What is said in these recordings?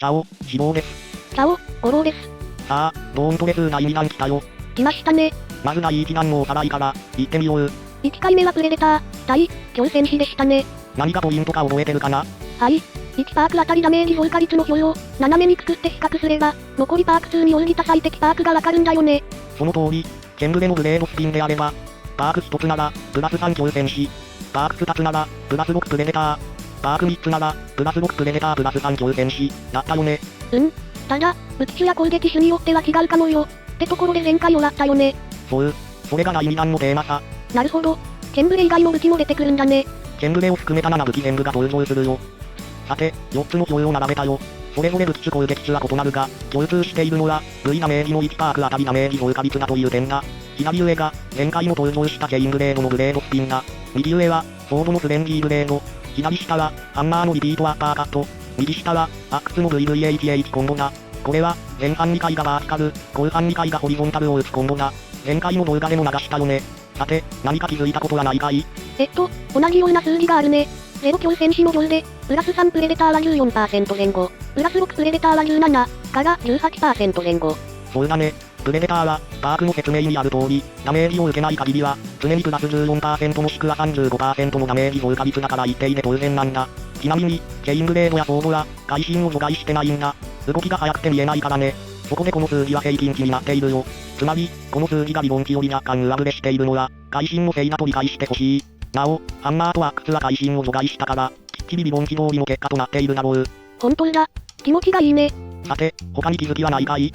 チャオ、死亡です。チャオ、五郎です。さあ、ドーントレス第2弾来たよ。来ましたね。まず第1弾のおさらいから、言ってみよう。1回目はプレデター、対、強戦士でしたね。何かポイントか覚えてるかな？はい。1パークあたりダメージ増加率の表を、斜めにくくって比較すれば、残りパーク数に応じた最適パークがわかるんだよね。その通り、全部でのブレードスピンであれば、パーク1つなら、プラス3強戦士。パーク2つなら、プラス6プレデター。パーク3つなら、プラス6プレデタープラス3強戦士、だったよね。ただ、武器種や攻撃種によっては違うかもよ。ってところで前回終わったよね。そう。それが第2弾のテーマさ。なるほど。ケンブレ以外の武器も出てくるんだね。ケンブレを含めた7武器全部が登場するよ。さて、4つの表を並べたよ。それぞれ武器種攻撃種は異なるが、共通しているのは、V ダメージの1パークあたりダメージ増加率だという点だ。左上が、前回も登場したチェインブレードのブレードスピンだ。右上は、ソードのフレンディーブレード。左下は、ハンマーのリピートアッパーカット。右下は、アックスの VVHH コンボだ。これは、前半2回がバーティカル、後半2回がホリゾンタルを打つコンボだ。前回の動画でも流したよね。さて、何か気づいたことはないかい？同じような数字があるね。0強戦士の5で、プラス3プレデターは 14% 前後、プラス6プレデターは17から 18% 前後。そうだね。プレデターは、パークの説明にある通り、ダメージを受けない限りは、常にプラス 14% もしくは 35% のダメージ増加率だから一定で当然なんだ。ちなみに、チェインブレードやソードは、会心を除外してないんだ。動きが速くて見えないからね。そこでこの数字は平均値になっているよ。つまり、この数字がリボン値より若干上振れしているのは、会心のせいだと理解してほしい。なお、ハンマーとアックスは会心を除外したから、きっちりリボン値通りの結果となっているだろう。本当だ。気持ちがいいね。さて、他に気づきはないかい？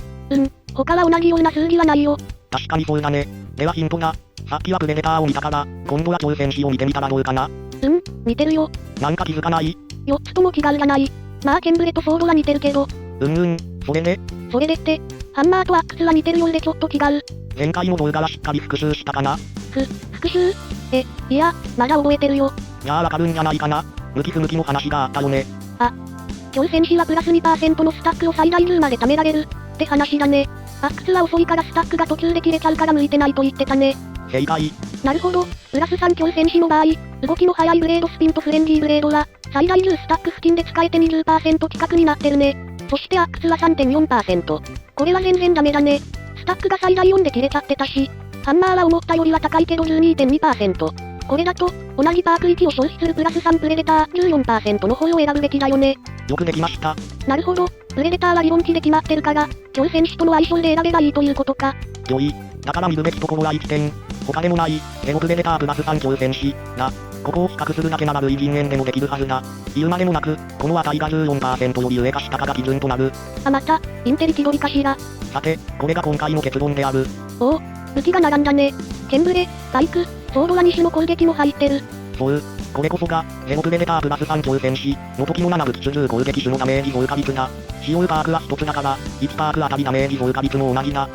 他は同じような数字はないよ。確かにそうだね。ではヒントだ。さっきはプレデターを見たから、今度は挑戦士を見てみたらどうかな？似てるよ。なんか気づかない？ 4つとも違うじゃない。まあケンブレとソードは似てるけど。それでって、ハンマーとアックスは似てるようでちょっと違う。前回の動画はしっかり復習したかな？復習？いや、まだ覚えてるよ。じゃあわかるんじゃないかな？向き不向きの話があったよね。強戦士はプラス 2% のスタックを最大10まで貯められる、って話だね。アックスは遅いからスタックが途中で切れちゃうから向いてないと言ってたね。正解。なるほど、プラス3強戦士の場合、動きの速いブレードスピンとフレンディーブレードは、最大10スタック付近で使えて 20% 近くになってるね。そしてアックスは 3.4%。これは全然ダメだね。スタックが最大4で切れちゃってたし、ハンマーは思ったよりは高いけど 12.2%。これだと、同じパーク1を消費するプラス3プレデター 14% の方を選ぶべきだよね。よくできました。なるほど、プレデターはリボン値で決まってるから、強戦士との相性で選べばいいということか。良い。だから見るべきところは1点。他でもない、ゼロプレデタープラス3強戦士だ。ここを比較するだけなら類人猿でもできるはずだ。言うまでもなく、この値が 14% より上か下かが基準となる。また、インテリ気取りかしら。さて、これが今回の結論である。武器が並んだね。ケンブレ、バイク、ソードは2種の攻撃も入ってる。そう。これこそが、ゼロプレデタープラス3強戦士の時の7武器種10攻撃種のダメージ増加率だ。使用パークは1つだから、1パークあたりダメージ増加率も同じだ。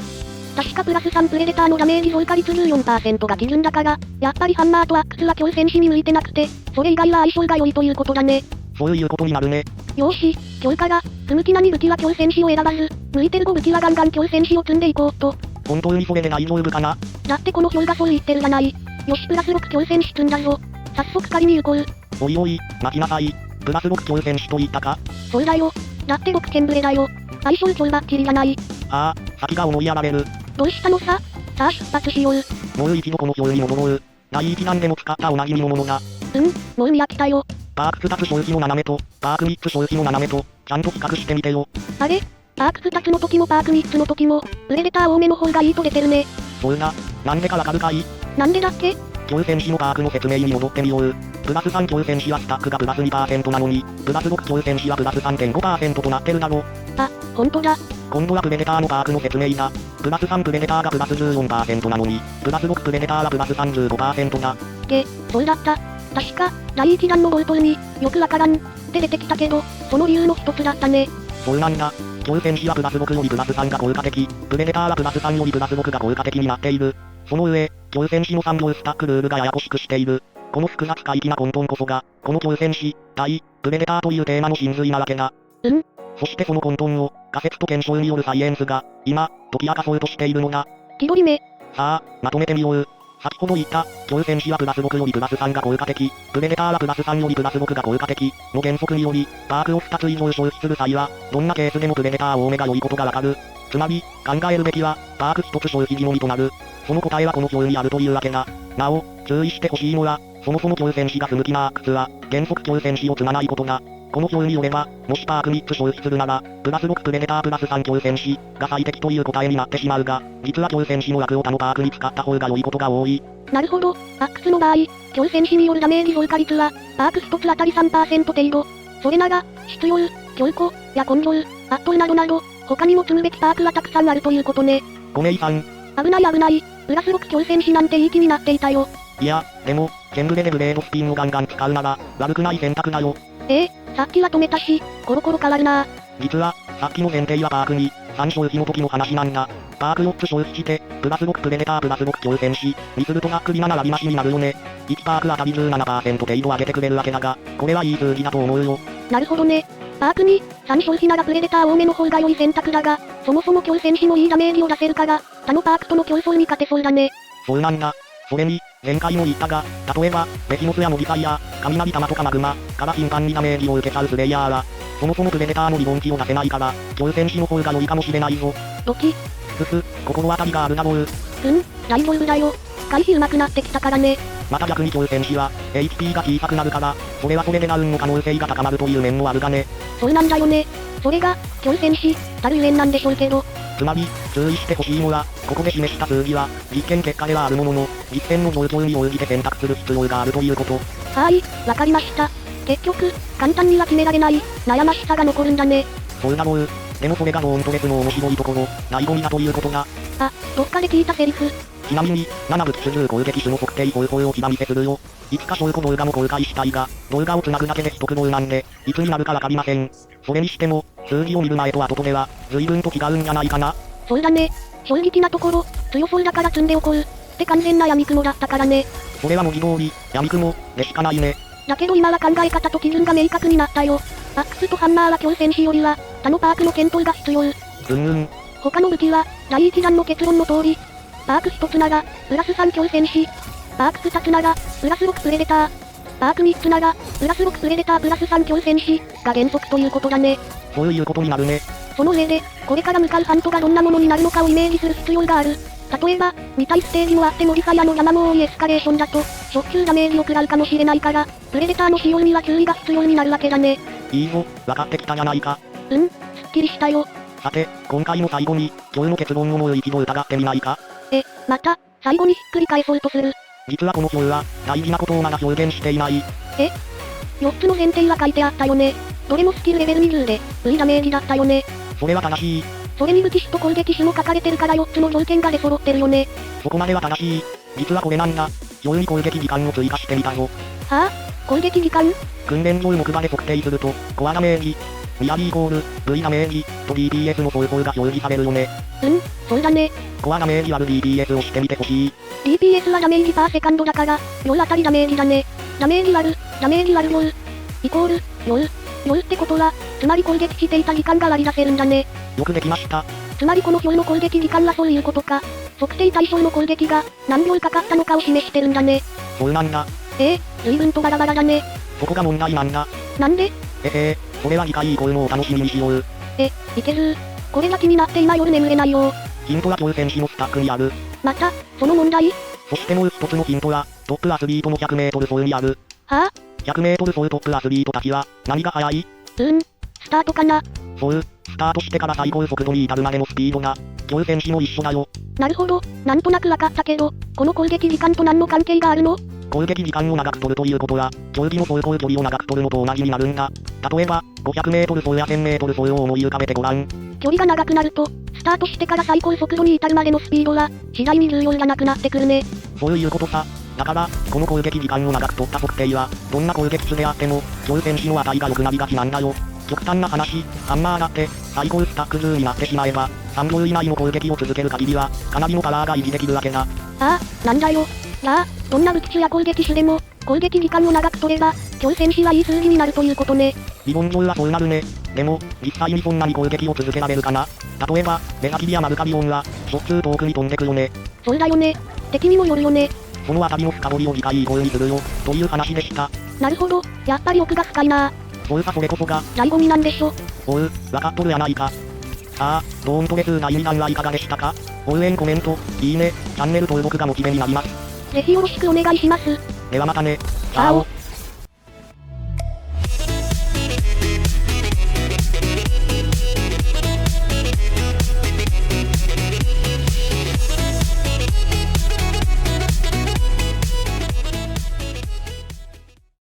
確かプラス3プレデターのダメージ増加率 14% が基準だから、やっぱりハンマーとアックスは強戦士に向いてなくて、それ以外は相性が良いということだね。そういうことになるね。よーし、今日から、不向きなに武器は強戦士を選ばず、向いてる5武器はガンガン強戦士を積んでいこうと。本当にそれで大丈夫かな？だってこの表がそう言ってるじゃない。よしプラス6強戦士積んだぞ。早速狩りに行こう。おいおい、待ちなさい。プラス6強戦士と言ったか？そうだよ。だって6ケンブレだよ。相性超バッチリじゃない。先が思いやられる。どうしたのさ？さあ出発しよう。もう一度この表に戻ろう。第1弾でも使ったおなじみのものだ。もう見飽きたよ。パーク2つ消費の斜めと、パーク3つ消費の斜めと、ちゃんと比較してみてよ。あれ？パーク2つの時もパーク3つの時も、プレデター多めの方がいいと出てるね。そうだ。なんでかわかるかい？なんでだっけ？強戦士のパークの説明に戻ってみよう。プラス3強戦士はスタックがプラス 2% なのに、プラス6強戦士はプラス 3.5% となってるだろ。ほんとだ。今度はプレデターのパークの説明だ。プラス3プレデターがプラス 14% なのに、プラス6プレデターはプラス 35% だ。そうだった。確か、第1弾の冒頭に、よくわからん、って出てきたけど、その理由の一つだったね。そうなんだ。強戦士はプラス6よりプラス3が効果的、プレデターはプラス3よりプラス6が効果的になっている。その上、強戦士の3行スタックルールがややこしくしている。この複雑回帰な混沌こそが、この強戦士、対、プレデターというテーマの真髄なわけだ。そしてその混沌を、仮説と検証によるサイエンスが、今、解き明かそうとしているのだ。気取り目。さあ、まとめてみよう。先ほど言った、強戦士はプラス6よりプラス3が効果的、プレデターはプラス3よりプラス6が効果的、の原則により、パークを2つ以上消費する際は、どんなケースでもプレデター多めが良いことがわかる。つまり、考えるべきは、パーク1つ消費時のみとなる。その答えはこの表にあるというわけだ。なお、注意してほしいのは、そもそも強戦士が不向きなアークスは、原則強戦士を積まないことだ。この表によれば、もしパーク3つ消費するなら、プラス6プレデタープラス3強戦士が最適という答えになってしまうが、実は強戦士の枠を他のパークに使った方が良いことが多い。なるほど、アックスの場合、強戦士によるダメージ増加率は、パーク1つあたり 3% 程度。それなら、出用、強固、や根性、アットルなどなど、他にも積むべきパークはたくさんあるということね。ごめいさん。危ない危ない、プラス6強戦士なんていい気になっていたよ。いや、でも、全部でブレードスピンをガンガン使うなら、悪くない選択だよ。さっきは止めたし、コロコロ変わるな。実は、さっきの前提はパークに、3消費の時の話なんだ。パーク4つ消費して、プラス6プレデタープラス6強戦士にするとざっくり7割増しになるよね。1パークあたり 17% 程度上げてくれるわけだが、これはいい数字だと思うよ。なるほどね。パークに、3消費ならプレデター多めの方が良い選択だが、そもそも強戦士もいいダメージを出せるから、他のパークとの競争に勝てそうだね。そうなんだ。それに、前回も言ったが、例えば、ベヒモスやモビファイヤー、雷玉とかマグマから頻繁にダメージを受けちゃうプレイヤーは、そもそもプレデターのリボン値を出せないから、強戦士の方が良いかもしれないぞ。ドキ。心当たりがあるだろう。大丈夫だよ。回避上手くなってきたからね。また逆に強戦士は、HP が小さくなるから、それはそれでダウンの可能性が高まるという面もあるがね。そうなんだよね。それが、強戦士、たるゆえんなんでしょうけど。つまり、注意してほしいのは、ここで示した数字は、実験結果ではあるものの、実践の状況に応じて選択する必要があるということ。はーい、わかりました。結局、簡単には決められない、悩ましさが残るんだね。そうだろう。でもそれがローントレスの面白いところ、醍醐味だということだ。どっかで聞いたセリフ。ちなみに、7物主攻撃種の測定方法を刻みせするよ。いつか証拠動画も公開したいが、動画をつなぐだけで一苦労なんで、いつになるかわかりません。それにしても、数字を見る前と後では、随分と違うんじゃないかな。そうだね。正直なところ、強そうだから積んでおこう。って完全な闇雲だったからね。それは文字通り、闇雲、でしかないね。だけど今は考え方と基準が明確になったよ。アックスとハンマーは強戦士よりは、他のパークの検討が必要。他の武器は、第一弾の結論の通り。パーク1つなら、プラス3強戦士。パーク2つなら、プラス6プレデター。パーク3つなら、プラス6プレデタープラス3強戦士が原則ということだね。そういうことになるね。その上で、これから向かうハントがどんなものになるのかをイメージする必要がある。例えば、2体ステージもあってモディファイアの山も多いエスカレーションだと、初級ダメージを食らうかもしれないから、プレデターの使用には注意が必要になるわけだね。いいぞ、分かってきたじゃないか。すっきりしたよ。さて、今回の最後に、今日の結論をもう一度疑ってみないか？また、最後にひっくり返そうとする。実はこの表は、大事なことをまだ表現していない。4つの前提は書いてあったよね。どれもスキルレベル20で、V ダメージだったよね。それは正しい。それに武器種と攻撃種も書かれてるから4つの条件が出揃ってるよね。そこまでは正しい。実はこれなんだ。上位攻撃時間を追加してみたぞ。はぁ、攻撃時間？訓練上木馬で測定すると、コアダメージ、ミアリーイコール、V ダメージ、と DPS の方法が表示されるよね。そうだね。コアダメージ割る DPS をしてみてほしい。DPS はダメージパーセカンドだから、両当たりダメージだね。ダメージ割る両。イコール、両ってことは、つまり攻撃していた時間が割り出せるんだね。よくできました。つまりこの表の攻撃時間はそういうことか。測定対象の攻撃が何秒かかったのかを示してるんだね。そうなんだ。随分とバラバラだね。そこが問題なんだ。なんで？それは次回以降もお楽しみにしよう。いける。これが気になって今夜眠れないよ。ヒントは挑戦士のスタックにある。また、その問題？そしてもう一つのヒントは、トップアスリートの 100m 走にある。はぁ？ 100m 走トップアスリートたちは、何が速い？スタートかな。そう、スタートしてから最高速度に至るまでのスピードが、挑戦士も一緒だよ。なるほど、なんとなくわかったけど、この攻撃時間と何の関係があるの？攻撃時間を長く取るということは、競技の走行距離を長く取るのと同じになるんだ。例えば、500m 走や 1000m 走を思い浮かべてごらん。距離が長くなると、スタートしてから最高速度に至るまでのスピードは、次第に重要じゃなくなってくるね。そういうことさ。だから、この攻撃時間を長く取った測定は、どんな攻撃種であっても、挑戦士の値が良くなりがちなんだよ。極端な話、ハンマーだって、最高スタック10になってしまえば、3秒以内の攻撃を続ける限りは、かなりのパワーが維持できるわけだ。なんだよ。どんな武器種や攻撃種でも、攻撃時間を長く取れば、挑戦士はいい数字になるということね。理論上はそうなるね。でも、実際にそんなに攻撃を続けられるかな？例えば、メガキビやマルカビオンは、しょっちゅう遠くに飛んでくよね。そうだよね。敵にもよるよね。そのあたりの深掘りを次回以降にするよ、という話でした。なるほど、やっぱり奥が深いな。そうさそれこそが、醍醐味なんでしょ。おう、わかっとるやないか。さあ、ドーンとです第2弾はいかがでしたか？応援コメント、いいね、チャンネル登録がモチベになります。ぜひよろしくお願いします。ではまたね。チャオ。